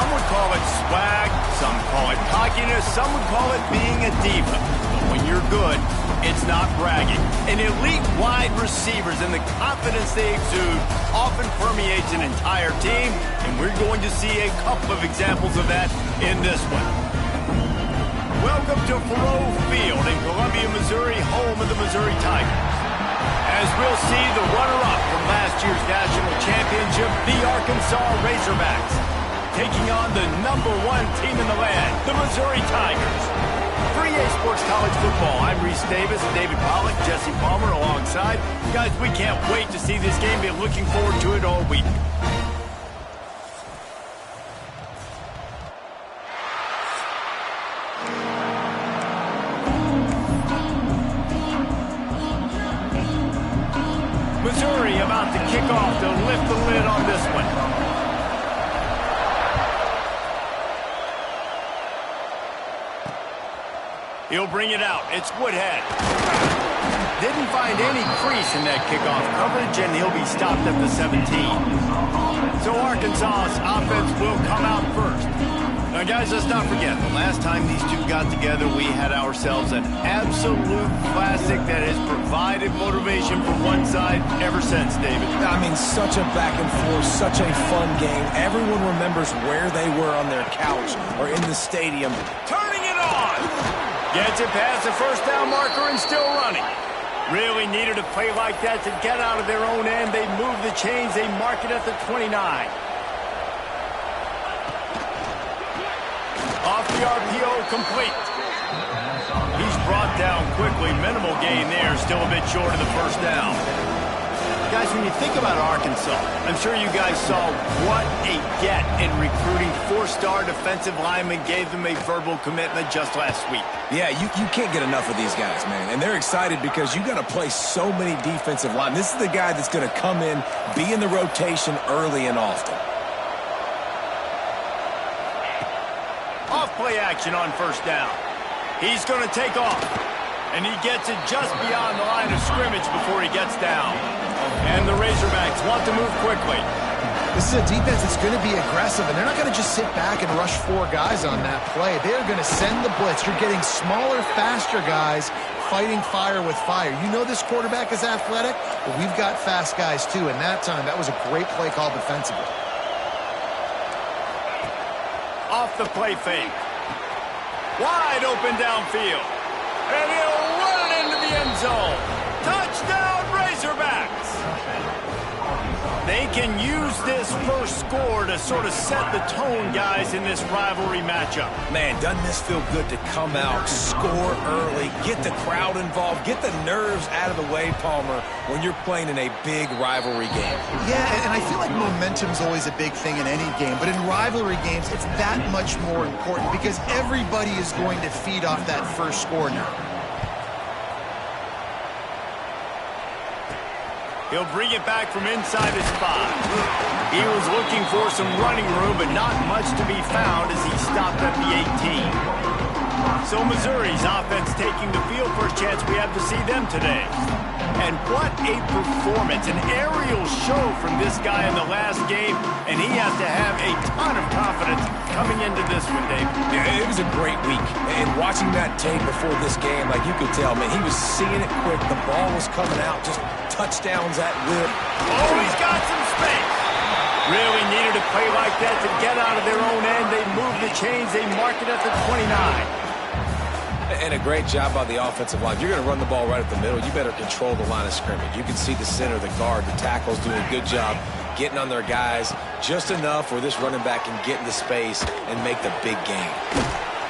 Some would call it swag, some call it cockiness, some would call it being a diva. But when you're good, it's not bragging. An elite wide receivers and the confidence they exude often permeates an entire team, and we're going to see a couple of examples of that in this one. Welcome to Faurot Field in Columbia, Missouri, home of the Missouri Tigers. As we'll see, the runner-up from last year's national championship, the Arkansas Razorbacks, taking on the #1 team in the land, the Missouri Tigers. For EA Sports College Football, I'm Reese Davis, David Pollack, Jesse Palmer alongside. Guys, we can't wait to see this game. Been looking forward to it all week. Missouri about to kick off to lift the lid on this one. He'll bring it out. It's Woodhead. Didn't find any crease in that kickoff coverage, and he'll be stopped at the 17. So Arkansas's offense will come out first. Now, guys, let's not forget, the last time these two got together, we had ourselves an absolute classic that has provided motivation for one side ever since, David. I mean, such a back and forth, such a fun game. Everyone remembers where they were on their couch or in the stadium. Turning it on! Gets it past the first down marker and still running. Really needed a play like that to get out of their own end. They move the chains. They mark it at the 29. Off the RPO, complete. He's brought down quickly. Minimal gain there. Still a bit short of the first down. Guys, when you think about Arkansas, I'm sure you guys saw what a get in recruiting. 4-star defensive linemen gave them a verbal commitment just last week. Yeah, you can't get enough of these guys, man. And they're excited because you got to play so many defensive linemen. This is the guy that's going to come in, be in the rotation early and often. Off play action on first down. He's going to take off. And he gets it just beyond the line of scrimmage before he gets down. And the Razorbacks want to move quickly. This is a defense that's going to be aggressive, and they're not going to just sit back and rush 4 guys on that play. They're going to send the blitz. You're getting smaller, faster guys fighting fire with fire. You know this quarterback is athletic, but we've got fast guys too, and that time, that was a great play call defensively. Off the play fake. Wide open downfield. And he'll run it into the end zone. Touchdown, Razorbacks! They can use this first score to sort of set the tone, guys, in this rivalry matchup. Man, doesn't this feel good to come out, score early, get the crowd involved, get the nerves out of the way, Palmer, when you're playing in a big rivalry game. Yeah, and I feel like momentum's always a big thing in any game, but in rivalry games, it's that much more important because everybody is going to feed off that first score now. He'll bring it back from inside his 5. He was looking for some running room, but not much to be found as he stopped at the 18. So Missouri's offense taking the field. First chance we have to see them today. And what a performance, an aerial show from this guy in the last game, and he has to have a ton of confidence coming into this one, Dave. Yeah, it was a great week, and watching that tape before this game, like you could tell, man, he was seeing it quick. The ball was coming out, just touchdowns at will. Oh, he's got some space. Really needed a play like that to get out of their own end. They move the chains. They mark it at the 29. And a great job by the offensive line. If you're going to run the ball right at the middle, you better control the line of scrimmage. You can see the center, the guard, the tackles doing a good job getting on their guys just enough where this running back can get into space and make the big game.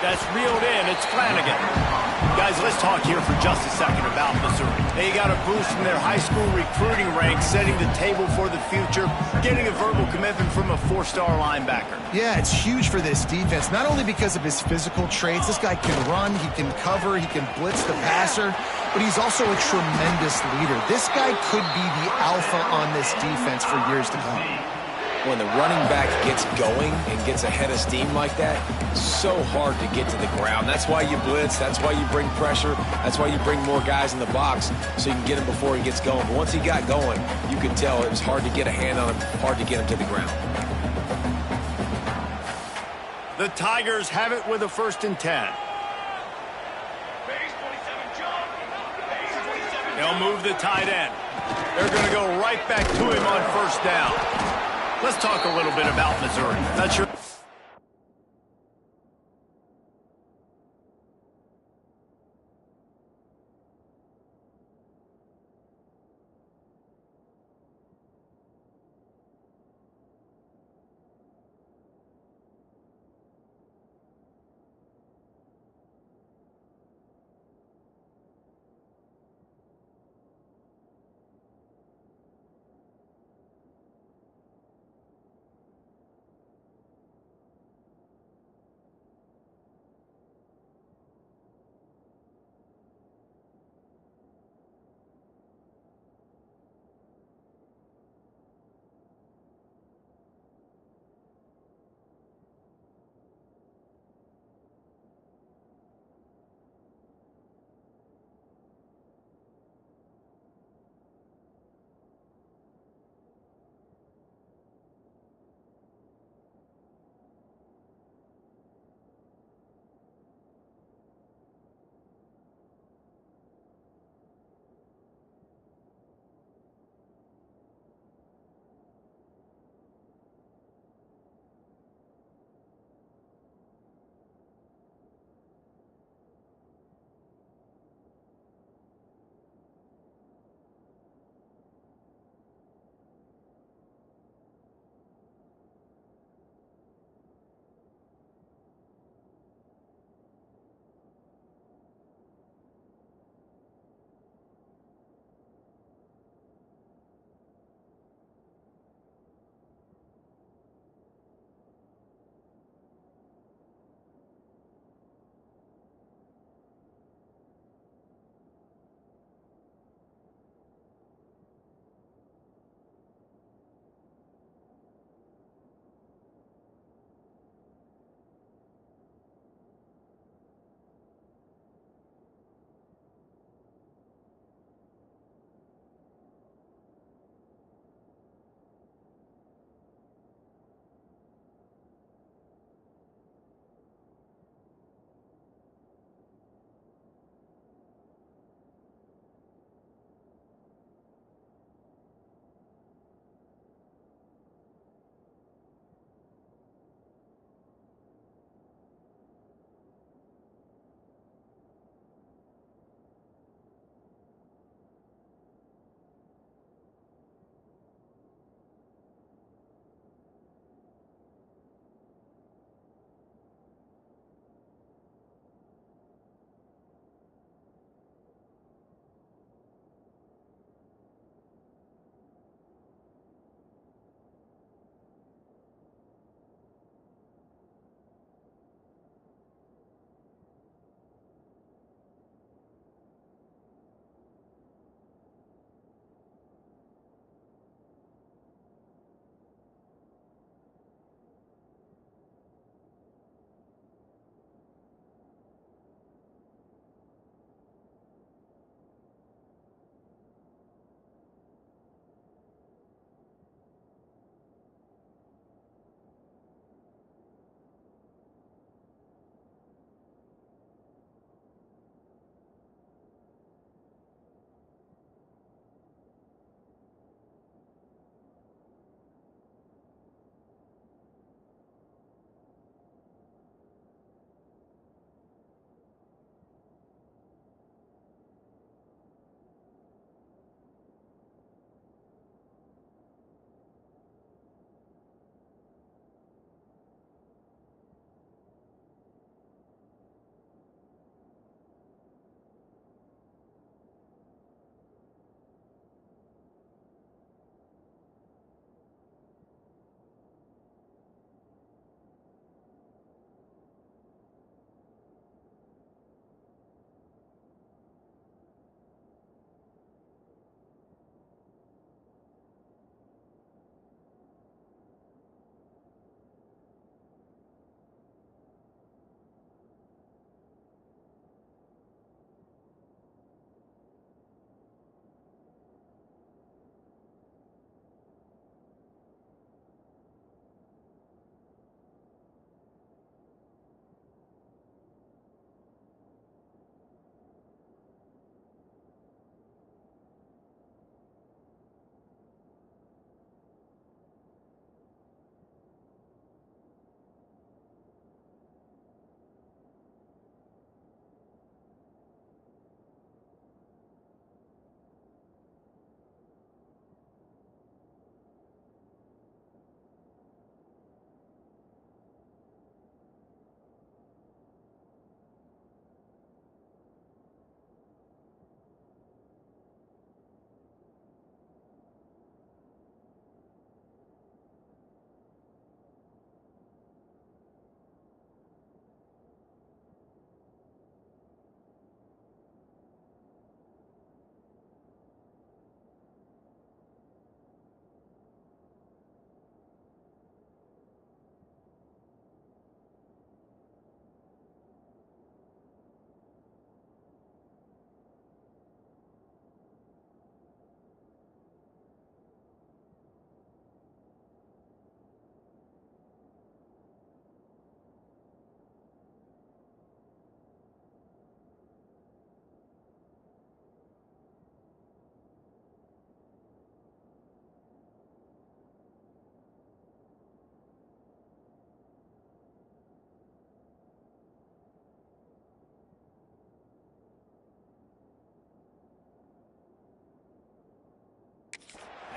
That's reeled in. It's Flanagan. Guys, let's talk here for just a second about Missouri. They got a boost from their high school recruiting ranks, setting the table for the future, getting a verbal commitment from a 4-star linebacker. Yeah, it's huge for this defense, not only because of his physical traits. This guy can run, he can cover, he can blitz the passer, but he's also a tremendous leader. This guy could be the alpha on this defense for years to come. When the running back gets going and gets ahead of steam like that, so hard to get to the ground. That's why you blitz. That's why you bring pressure. That's why you bring more guys in the box so you can get him before he gets going. But once he got going, you could tell it was hard to get a hand on him, hard to get him to the ground. Tigers have it with a 1st and 10. They'll move the tight end. They're going to go right back to him on 1st down. Let's talk a little bit about Missouri. Not sure.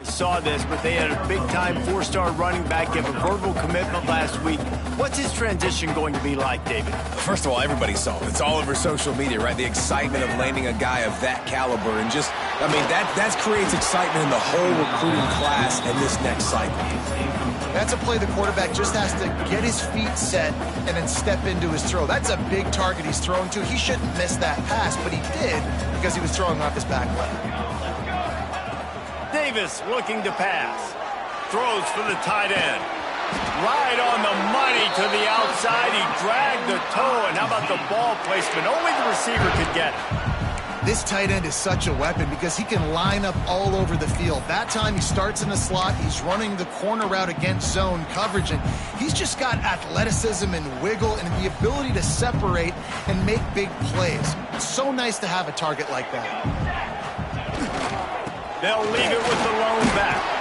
saw this, but they had a big-time four-star running back give a verbal commitment last week. What's his transition going to be like, David? First of all, everybody saw it. It's all over social media, right? The excitement of landing a guy of that caliber. And just, I mean, that creates excitement in the whole recruiting class in this next cycle. That's a play the quarterback just has to get his feet set and then step into his throw. That's a big target he's throwing to. He shouldn't miss that pass, but he did because he was throwing off his back leg. Davis looking to pass. Throws for the tight end. Right on the money to the outside. He dragged the toe, and how about the ball placement? Only the receiver could get it. This tight end is such a weapon because he can line up all over the field. That time he starts in the slot, he's running the corner route against zone coverage, and he's just got athleticism and wiggle and the ability to separate and make big plays. It's so nice to have a target like that. They'll leave it with the lone back.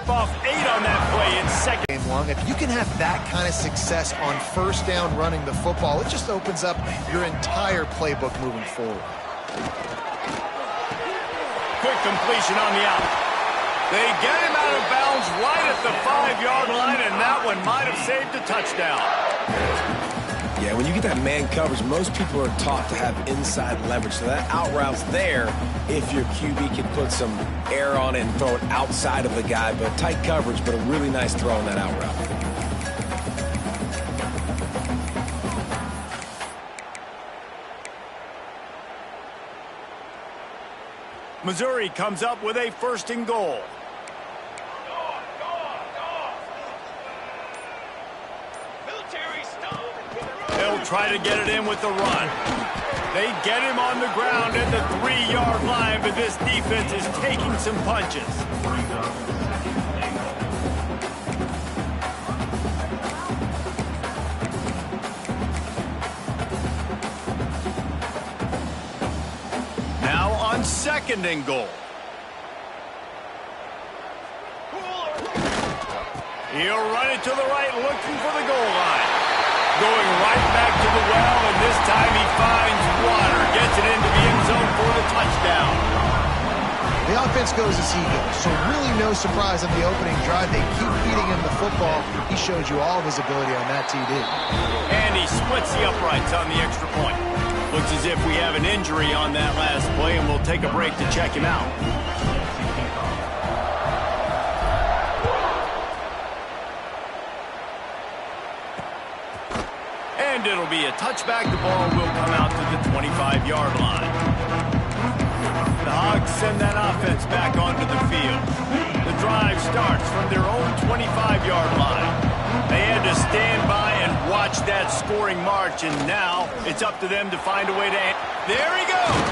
Off 8 on that play in second. Long. If you can have that kind of success on first down running the football, it just opens up your entire playbook moving forward. Quick completion on the out. They get him out of bounds right at the 5-yard line, and that one might have saved a touchdown. Yeah, when you get that man coverage, most people are taught to have inside leverage. So that out route's there if your QB can put some air on it and throw it outside of the guy. But tight coverage, but a really nice throw on that out route. Missouri comes up with a 1st and goal. They'll try to get it in with the run. They get him on the ground at the 3-yard line, but this defense is taking some punches. Now on 2nd and goal. He'll run it to the right, looking for the goal line. Going right back to the well, and this time he finds water. Gets it into the end zone for the touchdown. The offense goes as he goes, so really no surprise on the opening drive. They keep feeding him the football. He showed you all of his ability on that TD. And he splits the uprights on the extra point. Looks as if we have an injury on that last play, and we'll take a break to check him out. And it'll be a touchback. The ball will come out to the 25-yard line. The Hogs send that offense back onto the field. The drive starts from their own 25-yard line. They had to stand by and watch that scoring march, and now it's up to them to find a way to... There he goes!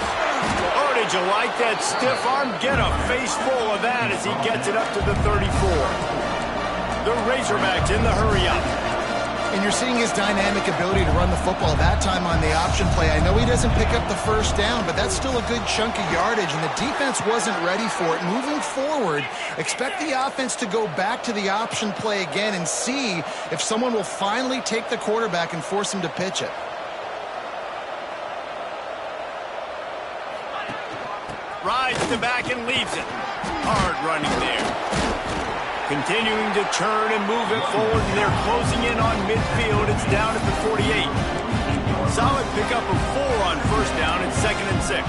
Oh, did you like that stiff arm? Get a face full of that as he gets it up to the 34. The Razorbacks in the hurry-up. And you're seeing his dynamic ability to run the football that time on the option play. I know he doesn't pick up the 1st down, but that's still a good chunk of yardage, and the defense wasn't ready for it. Moving forward, expect the offense to go back to the option play again and see if someone will finally take the quarterback and force him to pitch it. Rides to back and leaves it. Hard running there. Continuing to turn and move it forward, and they're closing in on midfield. It's down at the 48. Solid pickup of 4 on first down and 2nd and 6.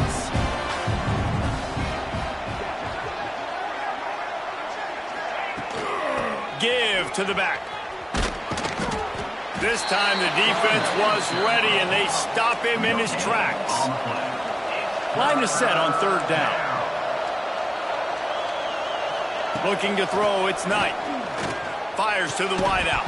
Give to the back. This time the defense was ready, and they stop him in his tracks. Line is set on 3rd down. Looking to throw, it's Knight. Fires to the wideout.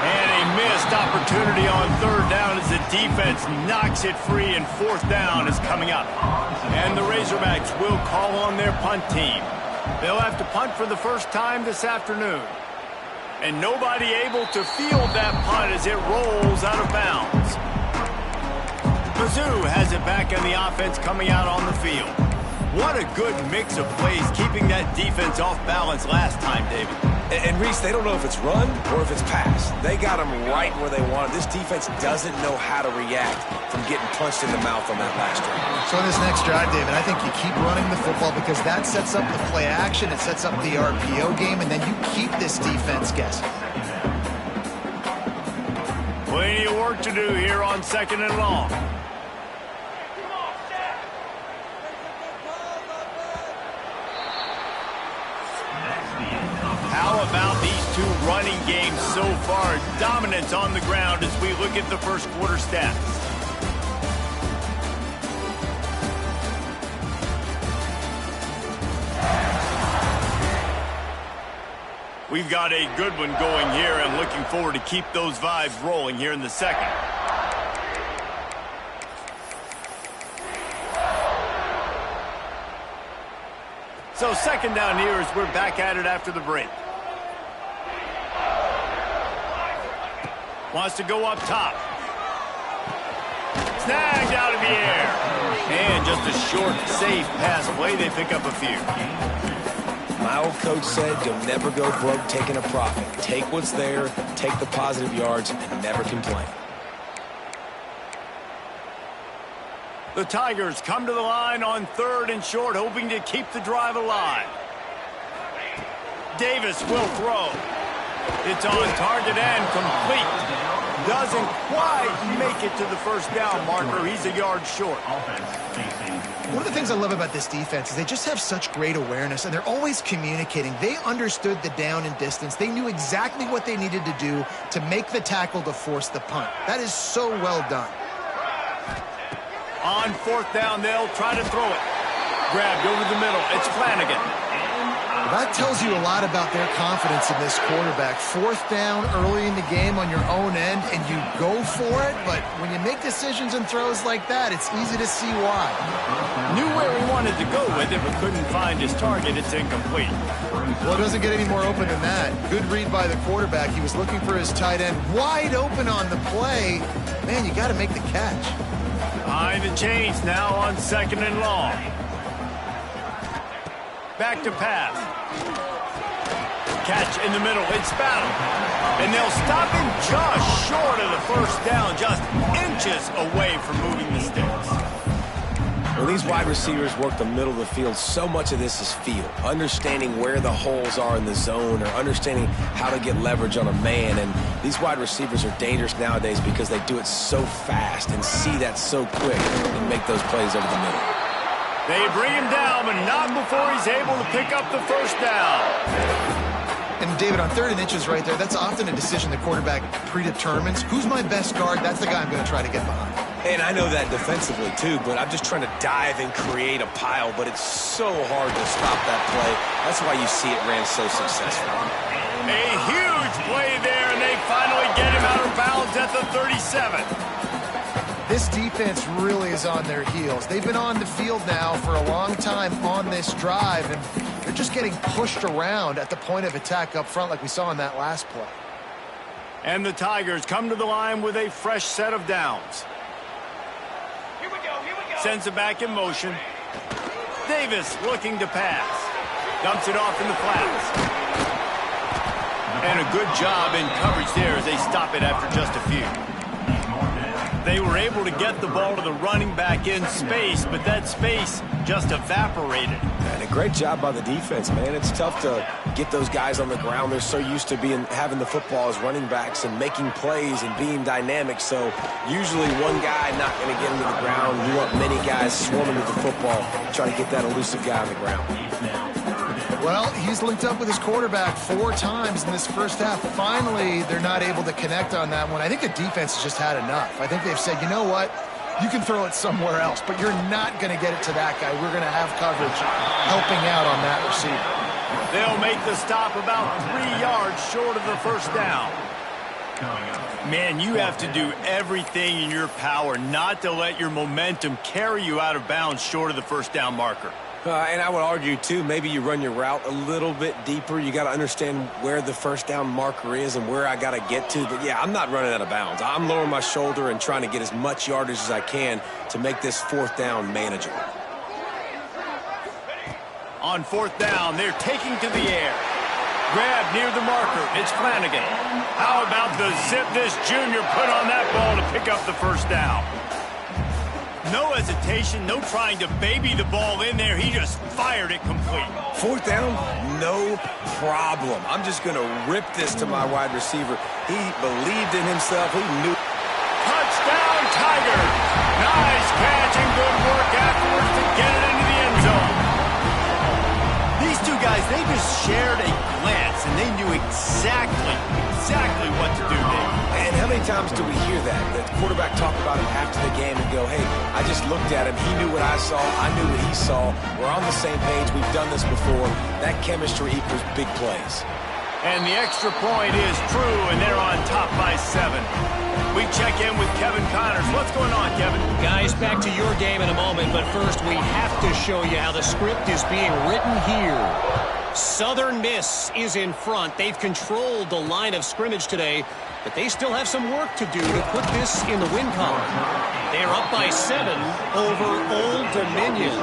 And a missed opportunity on 3rd down as the defense knocks it free, and 4th down is coming up. And the Razorbacks will call on their punt team. They'll have to punt for the first time this afternoon. And nobody able to field that punt as it rolls out of bounds. Mizzou has it back on the offense coming out on the field. What a good mix of plays, keeping that defense off balance last time, David. And Reese, they don't know if it's run or if it's pass. They got them right where they want it. This defense doesn't know how to react from getting punched in the mouth on that last drive. So in this next drive, David, I think you keep running the football because that sets up the play action, it sets up the RPO game, and then you keep this defense guessing. Plenty of work to do here on 2nd and long. How about these two running games so far? Dominance on the ground as we look at the first quarter stats. We've got a good one going here, and looking forward to keep those vibes rolling here in the second. So 2nd down here as we're back at it after the break. Wants to go up top. Snagged out of the air. And just a short, safe pass play. They pick up a few. My old coach said you'll never go broke taking a profit. Take what's there, take the positive yards, and never complain. The Tigers come to the line on 3rd and short, hoping to keep the drive alive. Davis will throw. It's on target and complete. Doesn't quite make it to the first down marker. He's a yard short. One of the things I love about this defense is they just have such great awareness, and they're always communicating. They understood the down and distance. They knew exactly what they needed to do to make the tackle to force the punt. That is so well done. On 4th down, they'll try to throw it. Grabbed over the middle. It's Flanagan. Well, that tells you a lot about their confidence in this quarterback. 4th down early in the game on your own end, and you go for it, but when you make decisions and throws like that, it's easy to see why. Knew where he wanted to go with it, but couldn't find his target. It's incomplete. Well, it doesn't get any more open than that. Good read by the quarterback. He was looking for his tight end wide open on the play. Man, you got to make the catch. Behind the chains now on 2nd and long. Back to pass. Catch in the middle. It's battle. And they'll stop him just short of the first down, just inches away from moving the sticks. When these wide receivers work the middle of the field, so much of this is feel. Understanding where the holes are in the zone, or understanding how to get leverage on a man. And these wide receivers are dangerous nowadays because they do it so fast and see that so quick and make those plays over the middle. They bring him down, but not before he's able to pick up the first down. And David, on 3rd and inches right there, that's often a decision the quarterback predetermines. Who's my best guard? That's the guy I'm going to try to get behind. And I know that defensively, too, but I'm just trying to dive and create a pile, but it's so hard to stop that play. That's why you see it ran so successful. A huge play there, and they finally get him out of bounds at the 37. This defense really is on their heels. They've been on the field now for a long time on this drive, and they're just getting pushed around at the point of attack up front like we saw in that last play. And the Tigers come to the line with a fresh set of downs. Sends it back in motion. Davis looking to pass. Dumps it off in the flats. And a good job in coverage there as they stop it after just a few. They were able to get the ball to the running back in space, but that space just evaporated. And a great job by the defense, man. It's tough to get those guys on the ground. They're so used to having the football as running backs and making plays and being dynamic. So usually one guy not going to get him to the ground. You want many guys swarming with the football, trying to get that elusive guy on the ground. Well, he's linked up with his quarterback 4 times in this first half. Finally, they're not able to connect on that one. I think the defense has just had enough. I think they've said, you know what? You can throw it somewhere else, but you're not going to get it to that guy. We're going to have coverage helping out on that receiver. They'll make the stop about 3 yards short of the first down. Man, you have to do everything in your power not to let your momentum carry you out of bounds short of the first down marker. And I would argue, too, maybe you run your route a little bit deeper. You got to understand where the first down marker is and where I got to get to. But, yeah, I'm not running out of bounds. I'm lowering my shoulder and trying to get as much yardage as I can to make this 4th down manageable. On 4th down, they're taking to the air. Grab near the marker. It's Flanagan. How about the zip this junior put on that ball to pick up the first down? No hesitation, no trying to baby the ball in there. He just fired it complete. 4th down, no problem. I'm just going to rip this to my wide receiver. He believed in himself. He knew. Touchdown, Tigers. Nice catch and good work afterwards to get it into the end zone. These two guys, they just shared a glance, and they knew exactly what to do there. And how many times do we hear that? The quarterback talk about him after the game and go, hey, I just looked at him. He knew what I saw. I knew what he saw. We're on the same page. We've done this before. That chemistry equals big plays. And the extra point is true, and they're on top by 7. We check in with Kevin Connors. What's going on, Kevin? Guys, back to your game in a moment, but first we have to show you how the script is being written here. Southern Miss is in front. They've controlled the line of scrimmage today, but they still have some work to do to put this in the win column. They're up by 7 over Old Dominion.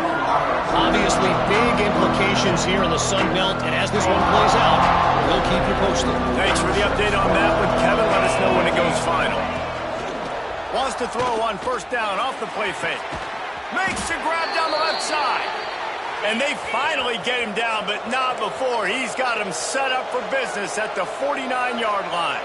Obviously, big implications here in the Sun Belt, and as this one plays out, we'll keep you posted. Thanks for the update on that one, Kevin. Let us know when it goes final. Wants to throw on 1st down off the play fake. Makes the grab down the left side. And they finally get him down, but not before. He's got him set up for business at the 49-yard line.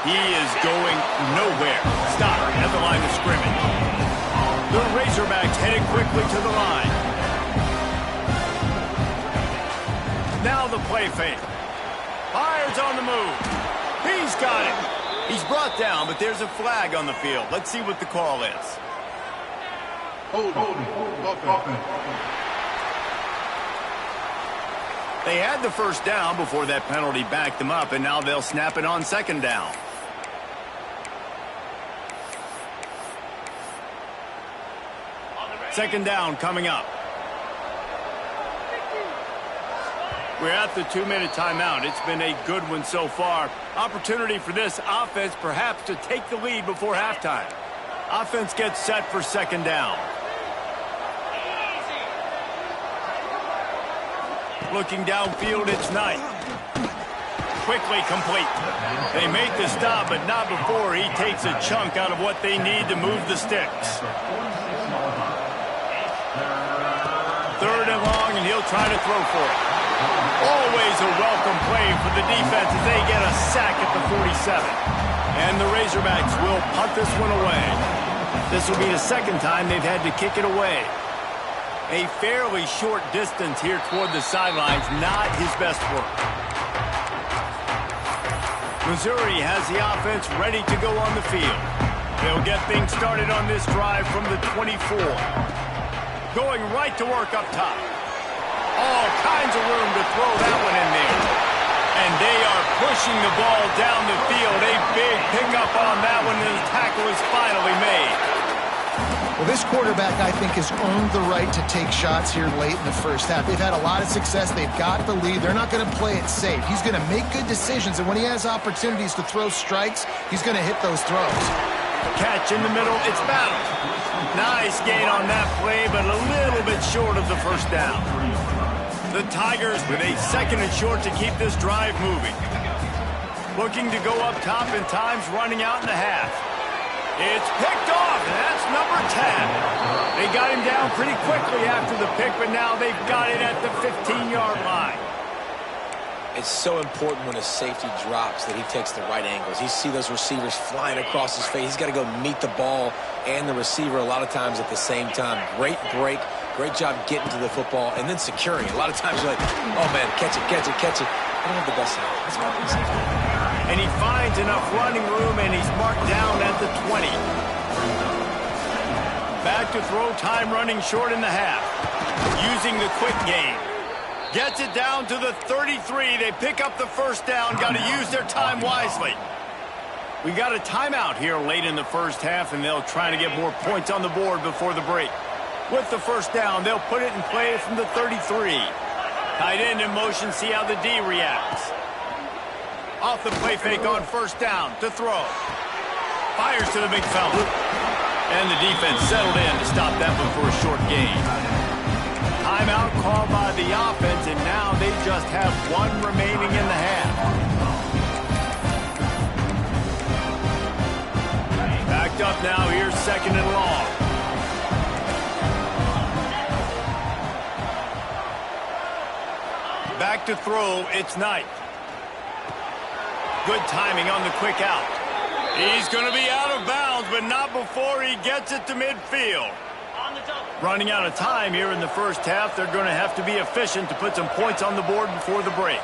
He is going nowhere. Stop at the line of scrimmage. The Razorbacks headed quickly to the line. Now the play fake. Fires on the move. He's got it. He's brought down, but there's a flag on the field. Let's see what the call is. They had the first down before that penalty backed them up, and now they'll snap it on 2nd down. Second down coming up. We're at the 2-minute timeout. It's been a good one so far. Opportunity for this offense perhaps to take the lead before halftime. Offense gets set for 2nd down. Looking downfield, it's Knight. Quickly complete. They make the stop, but not before he takes a chunk out of what they need to move the sticks. 3rd and long, and he'll try to throw for it. Always a welcome play for the defense as they get a sack at the 47. And the Razorbacks will punt this one away. This will be the 2nd time they've had to kick it away. A fairly short distance here toward the sidelines, not his best work. Missouri has the offense ready to go on the field. They'll get things started on this drive from the 24. Going right to work up top. All kinds of room to throw that one in there. And they are pushing the ball down the field. A big pickup on that one, and the tackle is finally made. Well, this quarterback, I think, has earned the right to take shots here late in the first half. They've had a lot of success. They've got the lead. They're not going to play it safe. He's going to make good decisions, and when he has opportunities to throw strikes, he's going to hit those throws. Catch in the middle. It's battled. Nice gain on that play, but a little bit short of the first down. The Tigers with a 2nd and short to keep this drive moving. Looking to go up top in times running out in the half. It's picked off, and that's number 10. They got him down pretty quickly after the pick, but now they've got it at the 15-yard line. It's so important when a safety drops that he takes the right angles. You see those receivers flying across his face. He's got to go meet the ball and the receiver a lot of times at the same time. Great break. Great job getting to the football and then securing it. A lot of times you're like, oh, man, catch it, catch it, catch it. I don't have the best hand. That's my best hand. And he finds enough running room, and he's marked down at the 20. Back to throw, time running short in the half. Using the quick game. Gets it down to the 33. They pick up the first down. Got to use their time wisely. We got a timeout here late in the first half, and they'll try to get more points on the board before the break. With the first down, they'll put it in play from the 33. Tight end in motion, see how the D reacts. Off the play fake on first down to throw. Fires to the big fella. And the defense settled in to stop that one for a short gain. Timeout called by the offense, and now they just have one remaining in the half. Backed up now, here's 2nd and long. Back to throw, it's Knight. Good timing on the quick out. He's going to be out of bounds, but not before he gets it to midfield. Running out of time here in the first half, they're going to have to be efficient to put some points on the board before the break.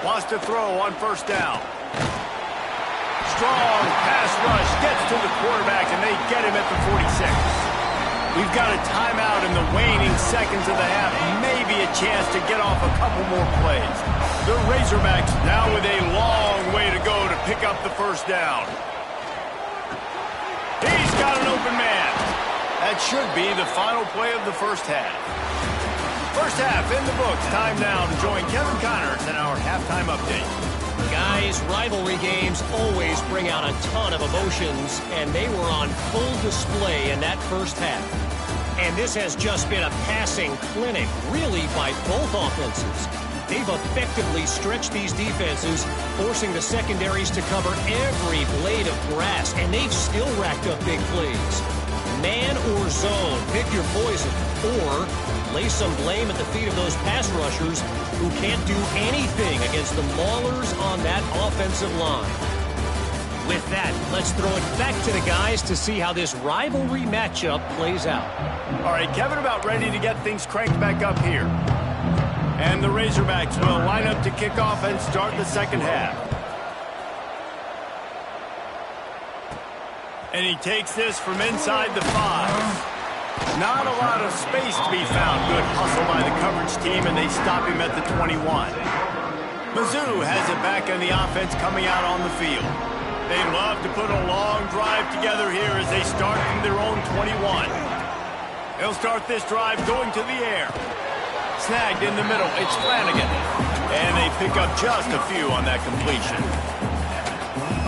Wants to throw on first down. Strong pass rush, gets to the quarterback, and they get him at the 46. We've got a timeout in the waning seconds of the half. Maybe a chance to get off a couple more plays. The Razorbacks now with a long way to go to pick up the first down. He's got an open man. That should be the final play of the first half. First half in the books. Time now to join Kevin Connors in our halftime update. Guys, rivalry games always bring out a ton of emotions, and they were on full display in that first half. And this has just been a passing clinic, really, by both offenses. They've effectively stretched these defenses, forcing the secondaries to cover every blade of grass, and they've still racked up big plays. Man or zone, pick your poison, or lay some blame at the feet of those pass rushers who can't do anything against the maulers on that offensive line. With that, let's throw it back to the guys to see how this rivalry matchup plays out. All right, Kevin, about ready to get things cranked back up here. And the Razorbacks will line up to kick off and start the second half. And he takes this from inside the 5. Not a lot of space to be found. Good hustle by the coverage team, and they stop him at the 21. Mizzou has it back on the offense coming out on the field. They love to put a long drive together here as they start from their own 21. They'll start this drive going to the air. Snagged in the middle, it's Flanagan. And they pick up just a few on that completion.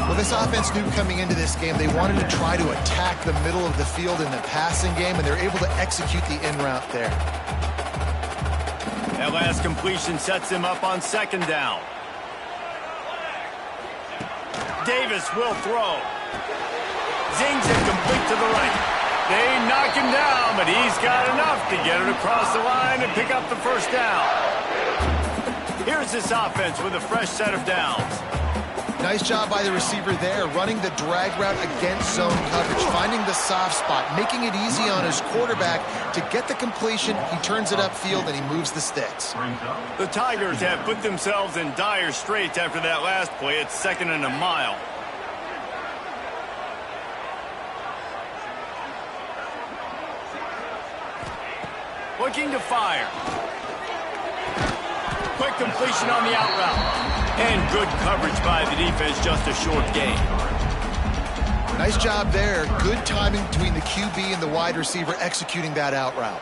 Well, this offense knew coming into this game they wanted to try to attack the middle of the field in the passing game, and they're able to execute the in route there. That last completion sets him up on second down. Davis will throw. Zings it complete to the right. They knock him down, but he's got enough to get it across the line and pick up the first down. Here's this offense with a fresh set of downs. Nice job by the receiver there, running the drag route against zone coverage, finding the soft spot, making it easy on his quarterback to get the completion. He turns it upfield, and he moves the sticks. The Tigers have put themselves in dire straits after that last play. It's 2nd and a mile. Looking to fire. Quick completion on the out route. And good coverage by the defense, just a short gain. Nice job there. Good timing between the QB and the wide receiver executing that out route.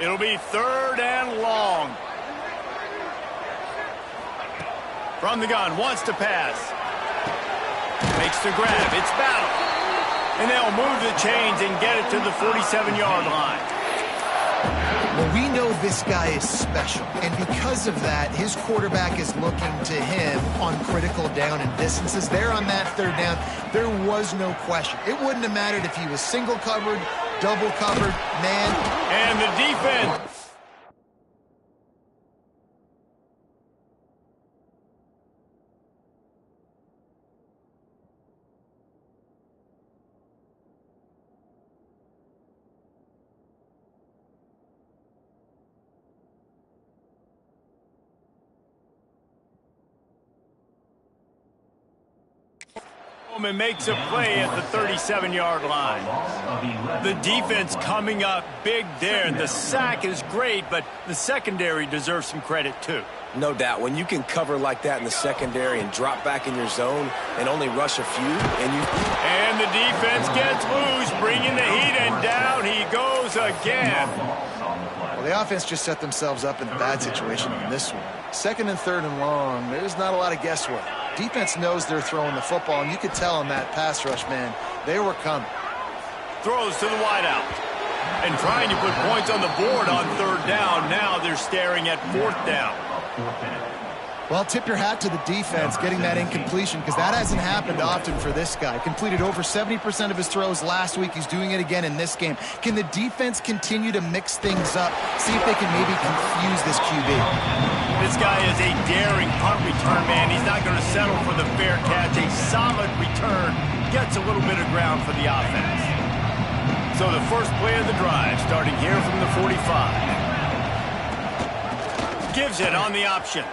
It'll be 3rd and long. From the gun, wants to pass. Makes the grab, it's battle. And they'll move the chains and get it to the 47-yard line. Well, we know this guy is special, and because of that, his quarterback is looking to him on critical down and distances. There on that third down, there was no question. It wouldn't have mattered if he was single covered, double covered, man. And the defense. And makes a play at the 37-yard line. The defense coming up big there. The sack is great, but the secondary deserves some credit too. No doubt. When you can cover like that in the secondary and drop back in your zone and only rush a few, and the defense gets loose, bringing the heat, and down he goes again. Well, the offense just set themselves up in a bad situation on this one. Second and third and long, there's not a lot of guesswork. Defense knows they're throwing the football, and you could tell in that pass rush, man, they were coming. Throws to the wideout. And trying to put points on the board on third down. Now they're staring at fourth down. Well, tip your hat to the defense getting that incompletion, because that hasn't happened often for this guy. Completed over 70% of his throws last week. He's doing it again in this game. Can the defense continue to mix things up? See if they can maybe confuse this QB. This guy is a daring punt return man. He's not going to settle for the fair catch. A solid return gets a little bit of ground for the offense. So the first play of the drive, starting here from the 45. Gives it on the option.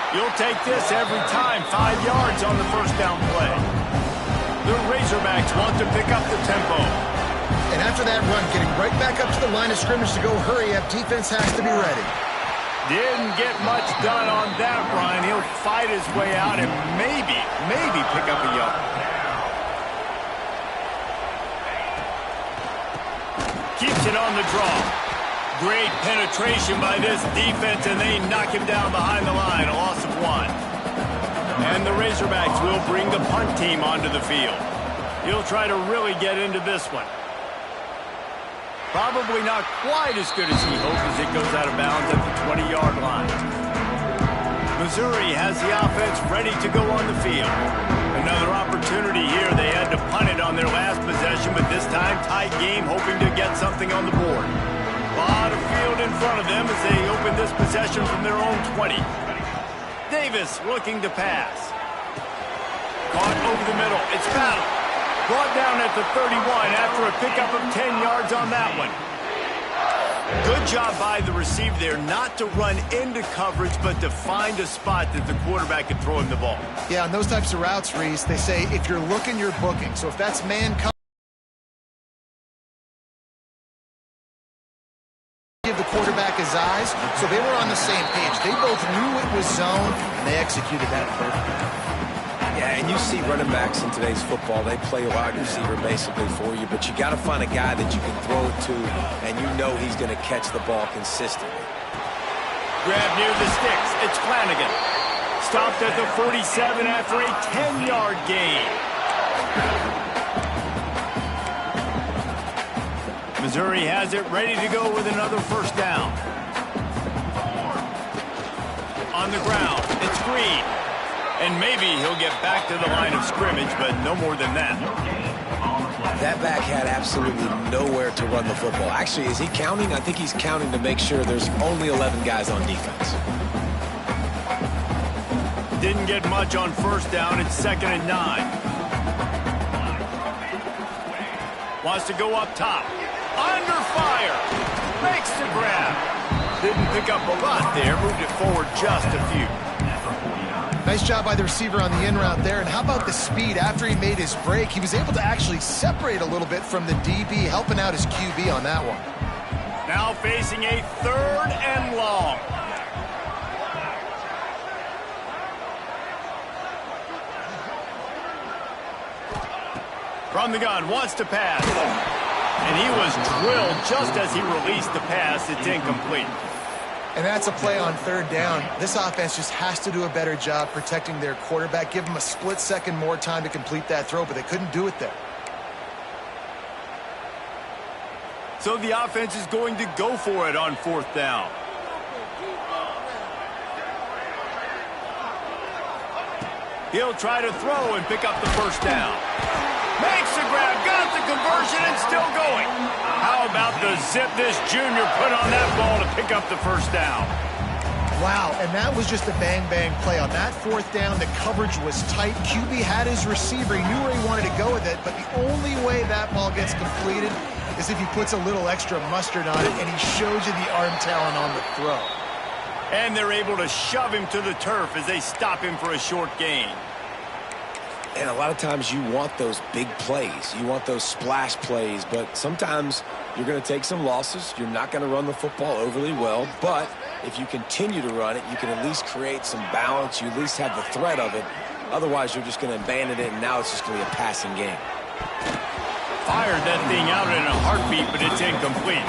You'll take this every time. 5 yards on the first down play. The Razorbacks want to pick up the tempo. And after that run, getting right back up to the line of scrimmage to go hurry up, defense has to be ready. Didn't get much done on that run. He'll fight his way out and maybe pick up a yard. Keeps it on the draw. Great penetration by this defense, and they knock him down behind the line. A loss of 1. And the Razorbacks will bring the punt team onto the field. He'll try to really get into this one. Probably not quite as good as he hoped as it goes out of bounds at the 20-yard line. Missouri has the offense ready to go on the field. Another opportunity here. They had to punt it on their last possession, but this time tight game, hoping to get something on the board. A lot of field in front of them as they open this possession from their own 20. Davis looking to pass. Caught over the middle. It's battle. Brought down at the 31 after a pickup of 10 yards on that one. Good job by the receiver there not to run into coverage, but to find a spot that the quarterback can throw him the ball. Yeah, on those types of routes, Reese, they say if you're looking, you're booking. So if that's man coverage, give the quarterback his eyes. So they were on the same page. They both knew it was zone, and they executed that perfectly. Yeah, and you see running backs in today's football, they play wide receiver basically for you, but you got to find a guy that you can throw it to, and you know he's going to catch the ball consistently. Grab near the sticks. It's Flanagan. Stopped at the 47 after a 10-yard gain. Missouri has it ready to go with another first down. On the ground, it's Green. And maybe he'll get back to the line of scrimmage, but no more than that. That back had absolutely nowhere to run the football. Actually, is he counting? I think he's counting to make sure there's only 11 guys on defense. Didn't get much on first down. It's 2nd and 9. Wants to go up top. Under fire. Makes the grab. Didn't pick up a lot there. Moved it forward just a few. Nice job by the receiver on the in route there. And how about the speed? After he made his break, he was able to actually separate a little bit from the DB, helping out his QB on that one. Now facing a 3rd and long. From the gun, wants to pass. And he was drilled just as he released the pass. It's incomplete. And that's a play on 3rd down. This offense just has to do a better job protecting their quarterback. Give him a split second more time to complete that throw, but they couldn't do it there. So the offense is going to go for it on 4th down. He'll try to throw and pick up the 1st down. Makes the grab, got the conversion, and still going. How about the zip this junior put on that ball to pick up the 1st down? Wow, and that was just a bang-bang play. On that 4th down, the coverage was tight. QB had his receiver. He knew where he wanted to go with it, but the only way that ball gets completed is if he puts a little extra mustard on it, and he shows you the arm talent on the throw. And they're able to shove him to the turf as they stop him for a short gain. And a lot of times you want those big plays. You want those splash plays, but sometimes you're going to take some losses. You're not going to run the football overly well, but if you continue to run it, you can at least create some balance. You at least have the threat of it. Otherwise, you're just going to abandon it, and now it's just going to be a passing game. Fired that thing out in a heartbeat, but it's incomplete.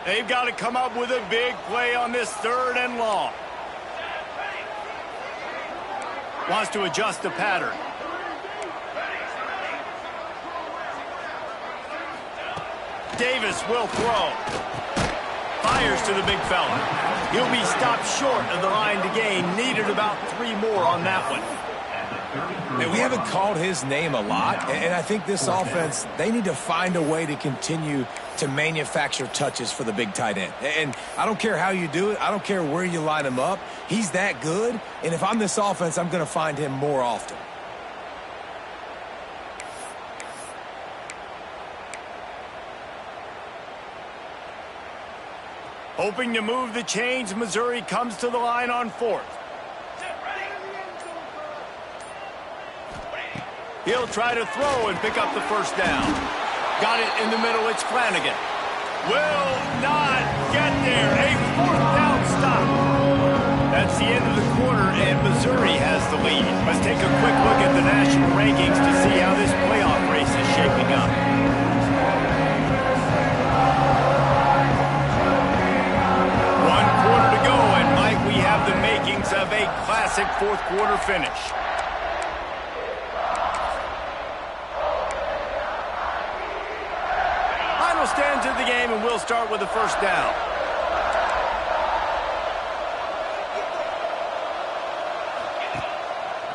They've got to come up with a big play on this 3rd and long. Wants to adjust the pattern. Davis will throw. Fires to the big fella. He'll be stopped short of the line to gain. Needed about 3 more on that one. Man, we haven't called his name a lot, and I think this offense, they need to find a way to continue to manufacture touches for the big tight end. And I don't care how you do it. I don't care where you line him up. He's that good, and if I'm this offense, I'm going to find him more often. Hoping to move the chains, Missouri comes to the line on 4th. He'll try to throw and pick up the 1st down. Got it in the middle, it's Flanagan. Will not get there. A 4th down stop. That's the end of the quarter, and Missouri has the lead. Let's take a quick look at the national rankings to see how this playoff race is shaping up. One quarter to go, and might we have the makings of a classic 4th quarter finish. Stands in the game, and we'll start with the 1st down.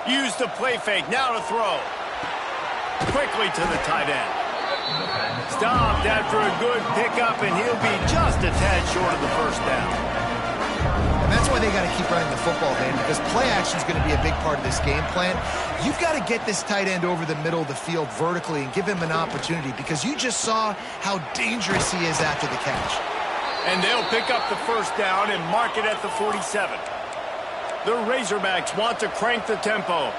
Use the play fake, now to throw. Quickly to the tight end. Stopped after a good pickup, and he'll be just a tad short of the 1st down. And that's why they got to keep running the football, man, because play action is going to be a big part of this game plan. You've got to get this tight end over the middle of the field vertically and give him an opportunity, because you just saw how dangerous he is after the catch. And they'll pick up the 1st down and mark it at the 47. The Razorbacks want to crank the tempo.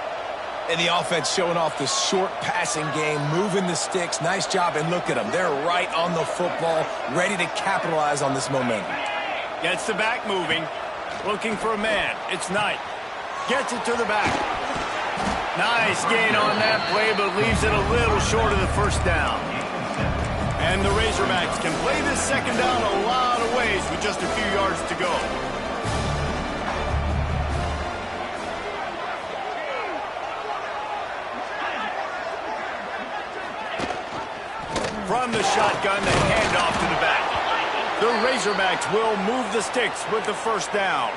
And the offense showing off the short passing game, moving the sticks. Nice job, and look at them. They're right on the football, ready to capitalize on this momentum. Gets the back moving. Looking for a man. It's Knight. Gets it to the back. Nice gain on that play, but leaves it a little short of the 1st down. And the Razorbacks can play this 2nd down a lot of ways with just a few yards to go. From the shotgun, the handoff to the back. The Razorbacks will move the sticks with the 1st down.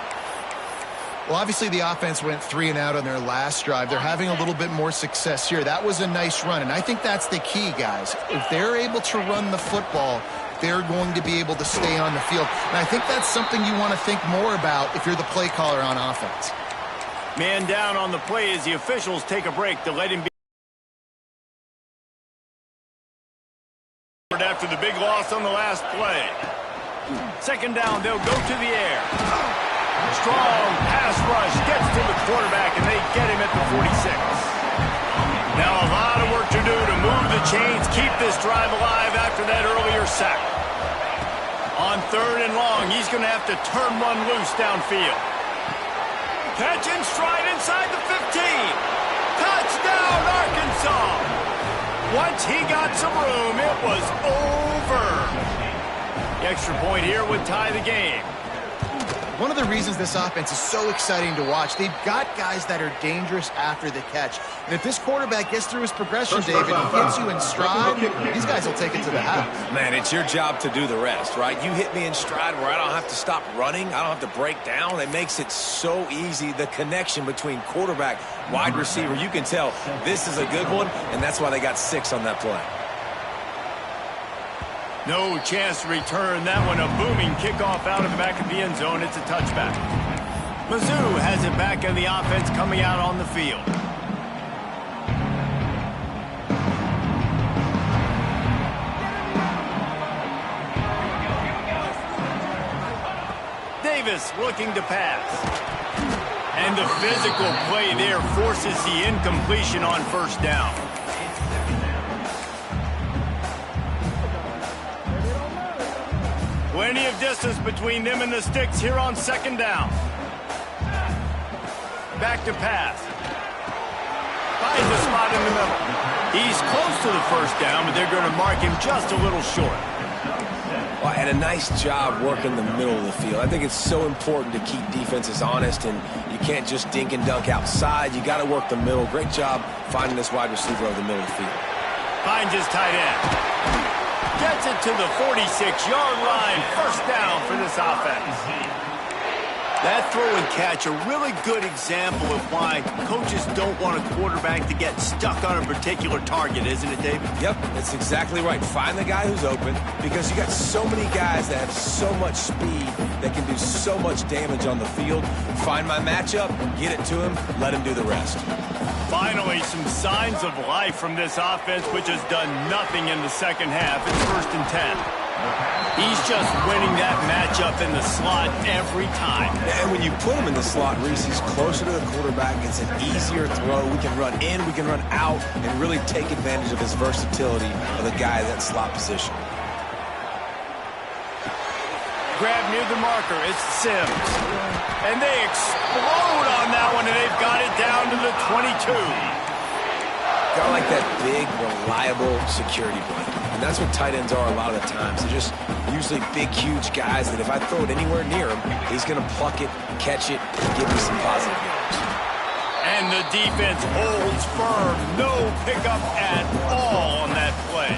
Well, obviously the offense went 3 and out on their last drive. They're having a little bit more success here. That was a nice run, and I think that's the key, guys. If they're able to run the football, they're going to be able to stay on the field. And I think that's something you want to think more about if you're the play caller on offense. Man down on the play as the officials take a break to let him be. After the big loss on the last play. 2nd down, they'll go to the air. Strong pass rush, gets to the quarterback, and they get him at the 46. Now a lot of work to do to move the chains, keep this drive alive after that earlier sack. On 3rd and long, he's going to have to turn one loose downfield. Catch and stride inside the 15. Touchdown, Arkansas. some room. It was over. The extra point here would tie the game. One of the reasons this offense is so exciting to watch, they've got guys that are dangerous after the catch. And if this quarterback gets through his progression, David, he gets you in stride, these guys will take it to the house. Man, it's your job to do the rest, right? You hit me in stride where I don't have to stop running. I don't have to break down. It makes it so easy, the connection between quarterback, wide receiver. You can tell this is a good one, and that's why they got 6 on that play. No chance to return that one. A booming kickoff out of the back of the end zone. It's a touchback. Mizzou has it back in the offense coming out on the field. Davis looking to pass. And the physical play there forces the incompletion on first down. Plenty of distance between them and the sticks here on second down. Back to pass. Finds a spot in the middle. He's close to the first down, but they're going to mark him just a little short. Well, and a nice job working the middle of the field. I think it's so important to keep defenses honest, and you can't just dink and dunk outside. You got to work the middle. Great job finding this wide receiver over the middle of the field. Finds his tight end. Gets it to the 46-yard line. First down for this offense. That throw and catch, a really good example of why coaches don't want a quarterback to get stuck on a particular target, isn't it, David? Yep, that's exactly right. Find the guy who's open, because you got so many guys that have so much speed that can do so much damage on the field. Find my matchup, get it to him, let him do the rest. Finally, some signs of life from this offense, which has done nothing in the second half. It's 1st and 10. He's just winning that matchup in the slot every time. And when you put him in the slot, Reese, he's closer to the quarterback. It's an easier throw. We can run in, we can run out, and really take advantage of his versatility of the guy in that slot position. Grab near the marker. It's Sims. And they explode on that one, and they've got it down to the 22. Got like that big, reliable security blanket. And that's what tight ends are a lot of the times. They're just usually big, huge guys that if I throw it anywhere near him, he's going to pluck it, catch it, and give me some positive yards. And the defense holds firm. No pickup at all on that play.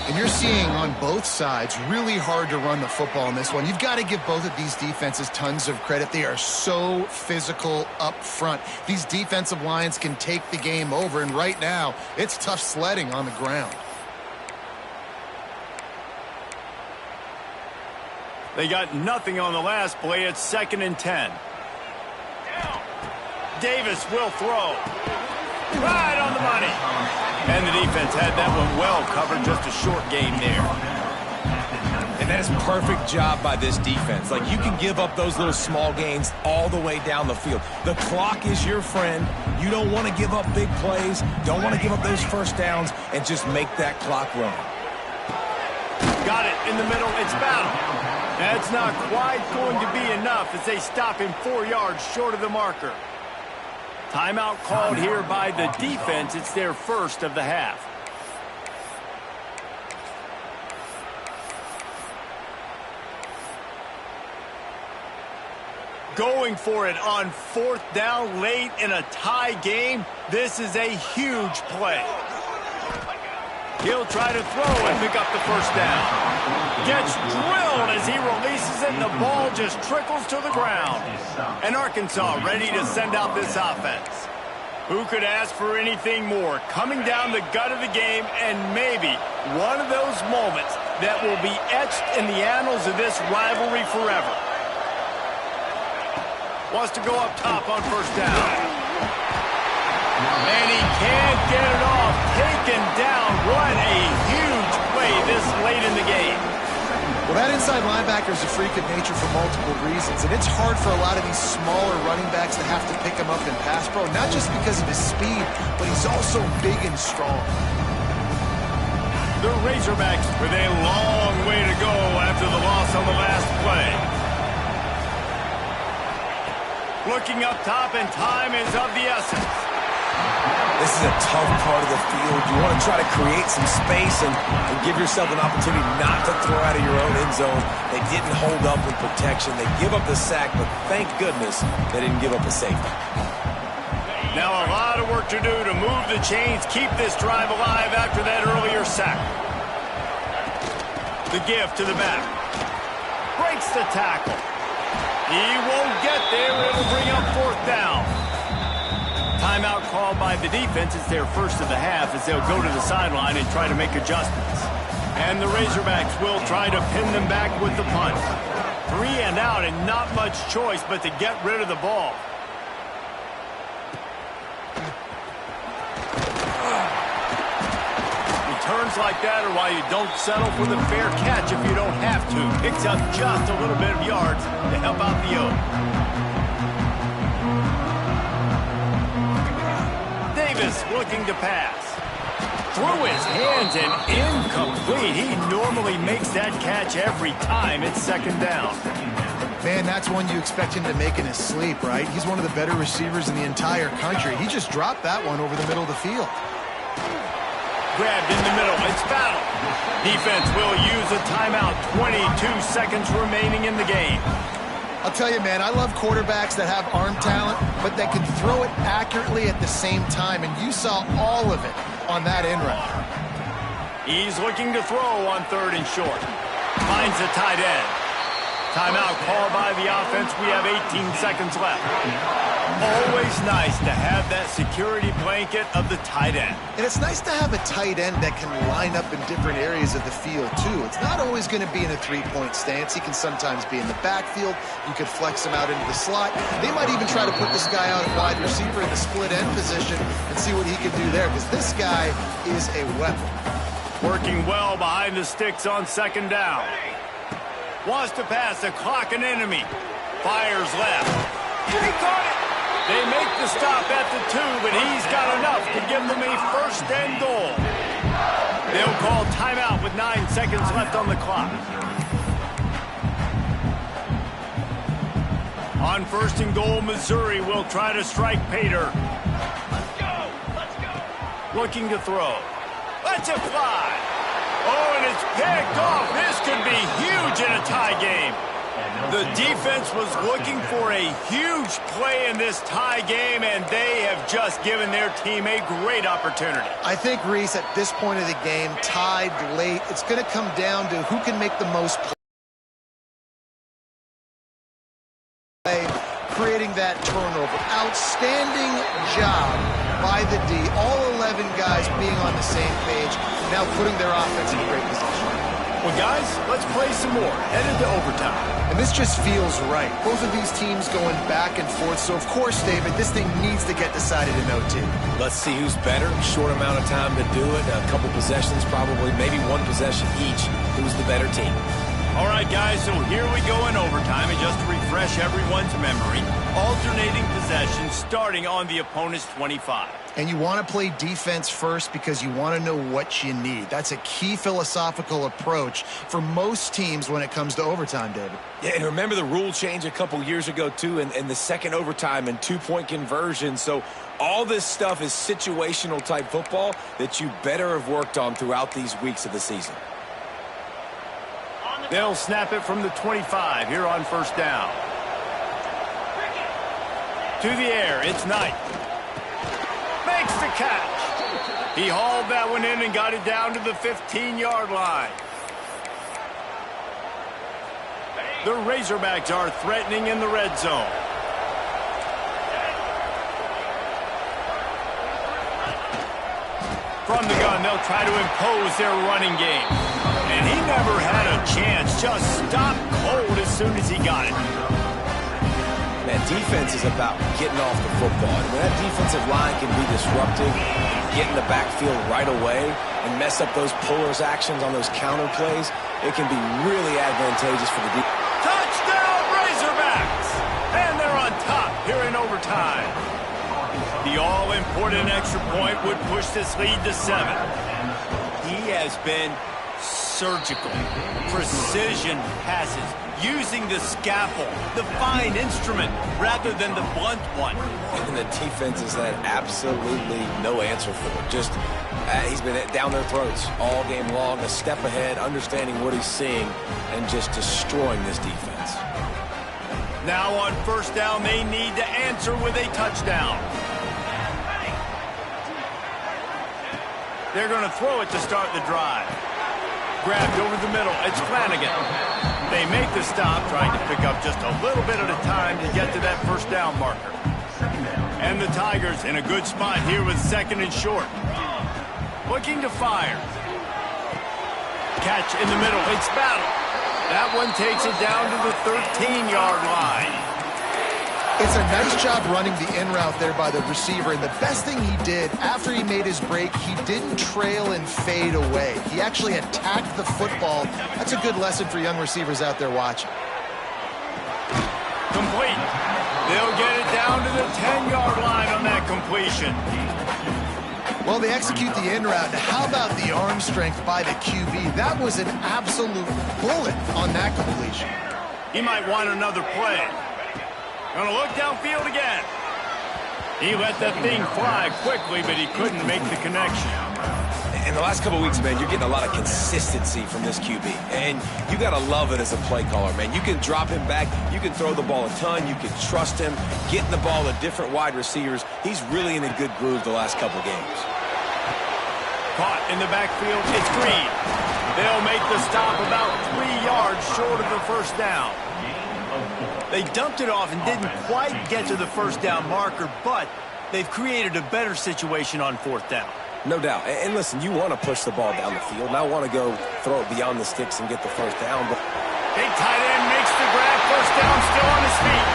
And you're seeing on both sides really hard to run the football in this one. You've got to give both of these defenses tons of credit. They are so physical up front. These defensive lines can take the game over, and right now it's tough sledding on the ground. They got nothing on the last play. It's 2nd and 10. Davis will throw. Right on the money. And the defense had that one well covered. Just a short game there. And that is a perfect job by this defense. Like, you can give up those little small gains all the way down the field. The clock is your friend. You don't want to give up big plays. Don't want to give up those first downs, and just make that clock run. Got it in the middle. It's battle. That's not quite going to be enough as they stop him 4 yards short of the marker. Timeout called here by the defense. It's their first of the half. Going for it on 4th down late in a tie game. This is a huge play. He'll try to throw and pick up the first down. Gets drilled as he releases it, and the ball just trickles to the ground. And Arkansas ready to send out this offense. Who could ask for anything more? Coming down the gut of the game, and maybe one of those moments that will be etched in the annals of this rivalry forever. Wants to go up top on first down. And he can't get it off. Taken down. What a huge play this late in the game. Well, that inside linebacker is a freak of nature for multiple reasons, and it's hard for a lot of these smaller running backs to have to pick him up in pass pro, not just because of his speed, but he's also big and strong. The Razorbacks with a long way to go after the loss on the last play. Looking up top, and time is of the essence. This is a tough part of the field. You want to try to create some space and give yourself an opportunity not to throw out of your own end zone. They didn't hold up with protection. They give up the sack, but thank goodness they didn't give up a safety. Now a lot of work to do to move the chains, keep this drive alive after that earlier sack. The give to the back. Breaks the tackle. He won't get there. It'll bring up 4th down. Timeout called by the defense. It's their first of the half as they'll go to the sideline and try to make adjustments. And the Razorbacks will try to pin them back with the punt. 3 and out and not much choice but to get rid of the ball. Returns like that are why you don't settle for the fair catch if you don't have to. Picks up just a little bit of yards to help out the O. Davis looking to pass. Through his hands and incomplete. He normally makes that catch every time. It's 2nd down. Man, that's one you expect him to make in his sleep, right? He's one of the better receivers in the entire country. He just dropped that one over the middle of the field. Grabbed in the middle. It's foul. Defense will use a timeout. 22 seconds remaining in the game. I'll tell you, man, I love quarterbacks that have arm talent, but that can throw it accurately at the same time, and you saw all of it on that end route. He's looking to throw on 3rd and short. Finds the tight end. Timeout called by the offense. We have 18 seconds left. Always nice to have that security blanket of the tight end. And it's nice to have a tight end that can line up in different areas of the field, too. It's not always going to be in a 3-point stance. He can sometimes be in the backfield. You could flex him out into the slot. They might even try to put this guy out at wide receiver in the split end position and see what he can do there, because this guy is a weapon. Working well behind the sticks on 2nd down. Wants to pass the clock an enemy. Fires left. He caught it. They make the stop at the 2, but he's got enough to give them a 1st and goal. They'll call timeout with 9 seconds left on the clock. On 1st and goal, Missouri will try to strike Pater. Let's go. Let's go. Looking to throw. Let's it fly. Oh, and it's picked off. This could be huge in a tie game. The defense was looking for a huge play in this tie game, and they have just given their team a great opportunity. I think, Reese, at this point of the game, tied late, it's going to come down to who can make the most play, creating that turnover. Outstanding job by the D. All 11 guys being on the same page, now putting their offense in great position. Well, guys, let's play some more. Headed to overtime. And this just feels right. Both of these teams going back and forth. So, of course, David, this thing needs to get decided in OT. Let's see who's better. Short amount of time to do it. A couple possessions, probably, maybe 1 possession each. Who's the better team? All right, guys, so here we go in overtime. And just to refresh everyone's memory, alternating possessions starting on the opponent's 25. And you want to play defense first because you want to know what you need. That's a key philosophical approach for most teams when it comes to overtime, David. Yeah, and remember the rule change a couple years ago, too, and the second overtime and 2-point conversion. So all this stuff is situational type football that you better have worked on throughout these weeks of the season. They'll snap it from the 25 here on 1st down. To the air, it's Knight. Makes the catch. He hauled that one in and got it down to the 15-yard line. The Razorbacks are threatening in the red zone. From the gun, they'll try to impose their running game. And he never had a chance. Just stopped cold as soon as he got it. Man, defense is about getting off the football. And when that defensive line can be disruptive, get in the backfield right away, and mess up those pullers actions on those counter plays, it can be really advantageous for the defense. Touchdown, Razorbacks! And they're on top here in overtime. The all-important extra point would push this lead to 7. He has been surgical, precision passes, using the scaffold, the fine instrument, rather than the blunt one. And the defense has had absolutely no answer for it. Just, he's been down their throats all game long, a step ahead, understanding what he's seeing, and just destroying this defense. Now on first down, they need to answer with a touchdown. They're going to throw it to start the drive. Grabbed over the middle. It's Flanagan. They make the stop, trying to pick up just a little bit at a time to get to that first down marker. And the Tigers in a good spot here with second and short. Looking to fire. Catch in the middle. It's Battle. That one takes it down to the 13-yard line. It's a nice job running the in route there by the receiver, and the best thing he did after he made his break, he didn't trail and fade away. He actually attacked the football. That's a good lesson for young receivers out there watching. Complete. They'll get it down to the 10-yard line on that completion. Well, they execute the in route. Now, how about the arm strength by the QB? That was an absolute bullet on that completion. He might want another play. Gonna look downfield again. He let that thing fly quickly, but he couldn't make the connection. In the last couple of weeks, man, you're getting a lot of consistency from this QB. And you got to love it as a play caller, man. You can drop him back. You can throw the ball a ton. You can trust him. Getting the ball to different wide receivers. He's really in a good groove the last couple of games. Caught in the backfield. It's Green. They'll make the stop about 3 yards short of the first down. They dumped it off and didn't quite get to the first down marker, but they've created a better situation on fourth down. No doubt. And listen, you want to push the ball down the field. Now want to go throw it beyond the sticks and get the first down. But big tight end makes the grab. First down, still on his feet.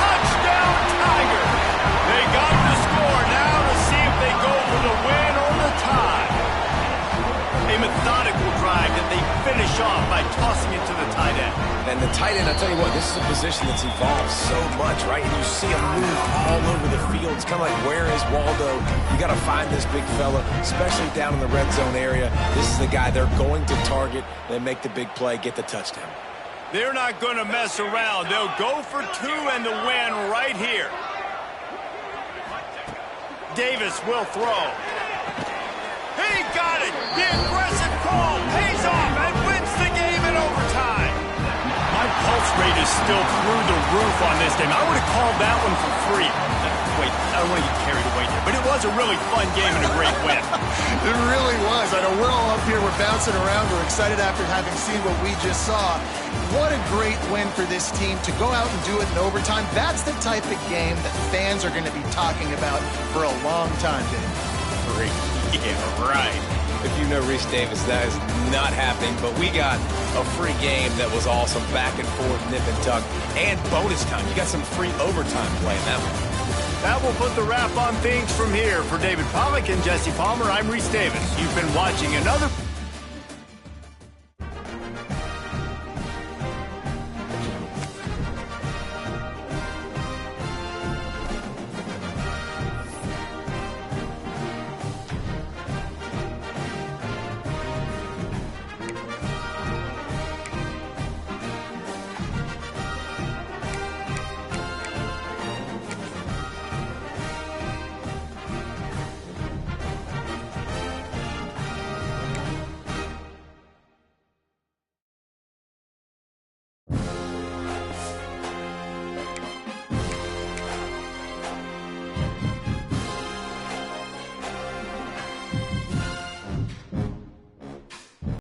Touchdown, Tiger. They got the score now to see if they go for the win or the tie. A methodical drive that they finish off by tossing it to the tight end. And the tight end, I tell you what, this is a position that's evolved so much, right? And you see him move all over the field. It's kind of like, where is Waldo? You got to find this big fella, especially down in the red zone area. This is the guy they're going to target. They make the big play, get the touchdown. They're not going to mess around. They'll go for two and the win right here. Davis will throw. He got it. The aggressive call pays off and wins the game in overtime. My pulse rate is still through the roof on this game. I would have called that one for free. Wait, I don't want to get carried away there, but it was a really fun game and a great win. It really was. I know we're all up here, we're bouncing around, we're excited after having seen what we just saw. What a great win for this team to go out and do it in overtime. That's the type of game that fans are going to be talking about for a long time, Dave. Great. Yeah, right. If you know Reese Davis, that is not happening, but we got a free game that was awesome, back and forth, nip and tuck, and bonus time. You got some free overtime play in that one. That will put the wrap on things from here. For David Pollack and Jesse Palmer, I'm Reese Davis. You've been watching another